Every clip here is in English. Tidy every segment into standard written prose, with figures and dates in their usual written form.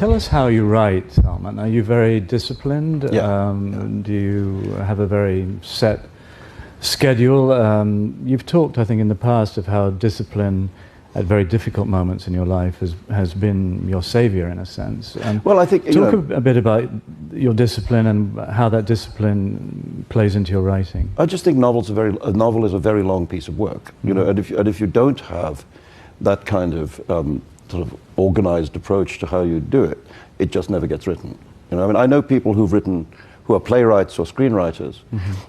Tell us how you write, Salman. Are you very disciplined? Yeah. Do you have a very set schedule? You've talked, I think, in the past of how discipline at very difficult moments in your life has been your savior, in a sense. Well, I think... Talk a bit about your discipline and how that discipline plays into your writing. I just think a novel is a very long piece of work, you know, and if you don't have that kind of sort of organized approach to how you do it, it just never gets written. You know, I mean, I know people who are playwrights or screenwriters,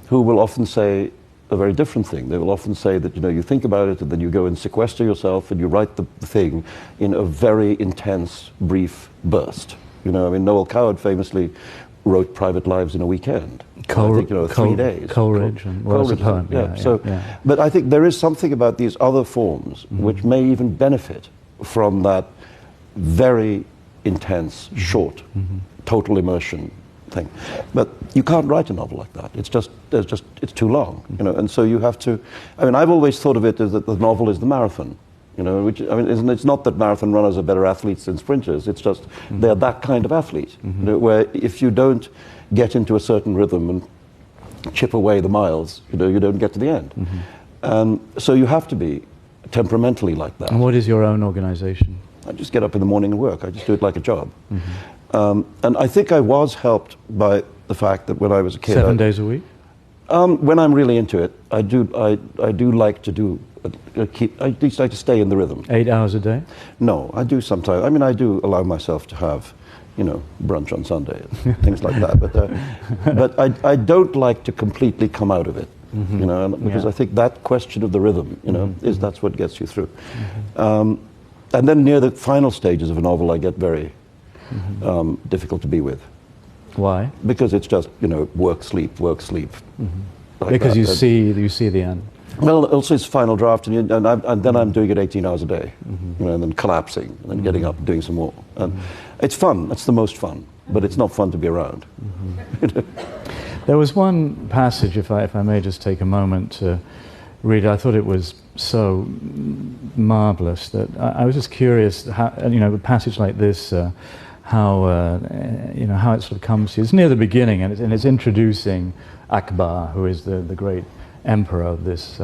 who will often say a very different thing. They will often say that, you know, you think about it and then you go and sequester yourself and you write the thing in a very intense, brief burst. You know, I mean, Noel Coward famously wrote Private Lives in a weekend. I think, you know, 3 days. Coleridge and Coleridge, poem. Yeah. But I think there is something about these other forms which may even benefit from that very intense, short, total immersion thing. But you can't write a novel like that. It's too long, you know. And so you have to. I mean, I've always thought of it as that the novel is the marathon, you know. Which, I mean, it's not that marathon runners are better athletes than sprinters. It's just they're that kind of athlete, you know, where if you don't get into a certain rhythm and chip away the miles, you know, you don't get to the end. So you have to be temperamentally like that. And what is your own organization? I just get up in the morning and work. I just do it like a job. And I think I was helped by the fact that when I was a kid... 7 days a week? When I'm really into it, I do like to do... I do like to stay in the rhythm. 8 hours a day? No, I do sometimes. I mean, I do allow myself to have, you know, brunch on Sunday and things like that. But I don't like to completely come out of it. You know, because I think that question of the rhythm, you know, that's what gets you through. And then near the final stages of a novel, I get very difficult to be with. Why? Because it's just, you know, work, sleep. Like because that. you see the end. Well, also it's final draft, and then I'm doing it 18 hours a day, you know, and then collapsing, and then getting up and doing some more. And it's fun. It's the most fun, but it's not fun to be around. There was one passage, if I may just take a moment to read. I thought it was so marvelous that I was just curious how, you know, a passage like this, how you know, how it sort of comes to you. It's near the beginning, and it's introducing Akbar, who is the great emperor of this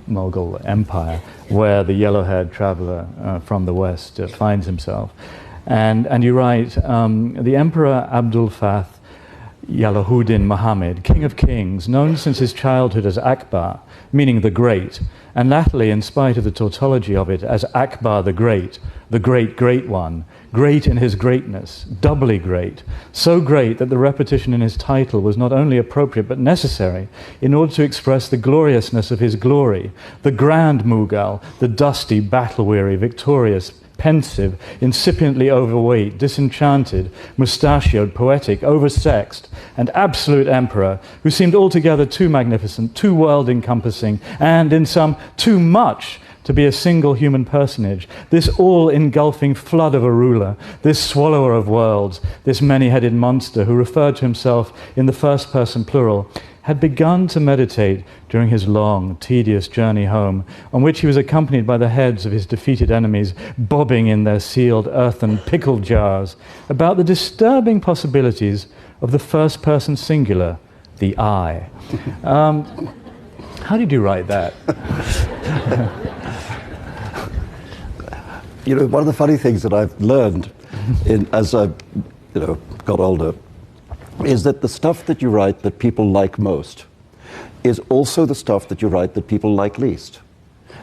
Mughal empire, where the yellow-haired traveller from the west finds himself. And you write, the Emperor Abdul Fath Yalahuddin Muhammad, King of Kings, known since his childhood as Akbar, meaning the Great, and latterly, in spite of the tautology of it, as Akbar the Great Great One, great in his greatness, doubly great, so great that the repetition in his title was not only appropriate but necessary in order to express the gloriousness of his glory, the grand Mughal, the dusty, battle-weary, victorious, pensive, incipiently overweight, disenchanted, mustachioed, poetic, oversexed, and absolute emperor, who seemed altogether too magnificent, too world-encompassing, and, in sum, too much to be a single human personage, this all-engulfing flood of a ruler, this swallower of worlds, this many-headed monster who referred to himself in the first-person plural, had begun to meditate during his long, tedious journey home, on which he was accompanied by the heads of his defeated enemies bobbing in their sealed earthen pickle jars, about the disturbing possibilities of the first-person singular, the I. How did you write that? You know, one of the funny things that I've learned as I've, you know, got older is that the stuff that you write that people like most is also the stuff that you write that people like least.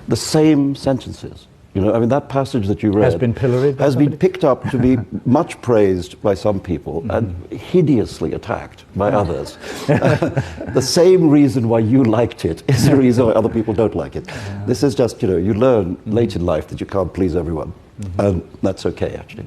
The same sentences. You know, I mean, that passage that you read has been pilloried, has been picked up to be much praised by some people and hideously attacked by others. The same reason why you liked it is the reason why other people don't like it. This is just, you know, you learn late in life that you can't please everyone, and that's okay, actually.